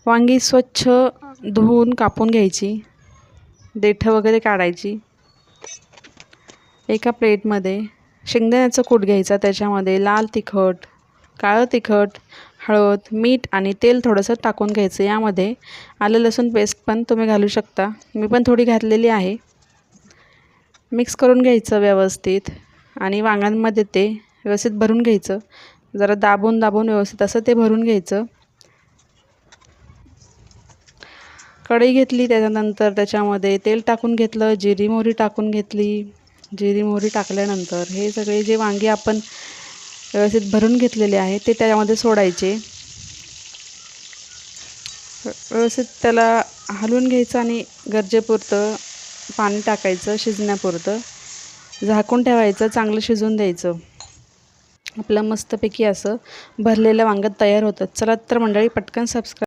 वांगी स्वच्छ धुवून कापून घ्यायची, देठं वगैरे काढायची। एका प्लेटमध्ये शेंगदाण्याचं कूट घ्यायचा, त्याच्यामध्ये लाल तिखट, काळं तिखट, हळद, मीठ आणि तेल थोडंसं टाकून घ्यायचं। यामध्ये आलं लसूण पेस्ट पण तुम्ही घालू शकता, मी पण थोडी घातलेली आहे। मिक्स करून घ्यायचं व्यवस्थित आणि वांग्यांमध्ये ते व्यवस्थित भरून घ्यायचं। जरा दाबून दाबून व्यवस्थित असं ते भरून घ्यायचं। कढई घेतली, त्याच्यानंतर त्याच्यामध्ये तेल टाकून घेतलं, जिरी मोहरी टाकून घेतली। जिरी मोहरी टाकल्यानंतर हे सगळे जे वांगे आपण व्यवस्थित भरून घेतलेले आहे ते त्याच्यामध्ये सोडायचे। व्यवस्थित त्याला हलवून घ्यायचं आणि गरजेपुरतं पाणी टाकायचं, शिजण्यापुरतं झाकून ठेवायचं, चांगलं शिजून द्यायचं। आपलं मस्तपैकी असं भरलेलं वांगं तयार होतं। चला तर मंडळी, पटकन सबस्क्राईब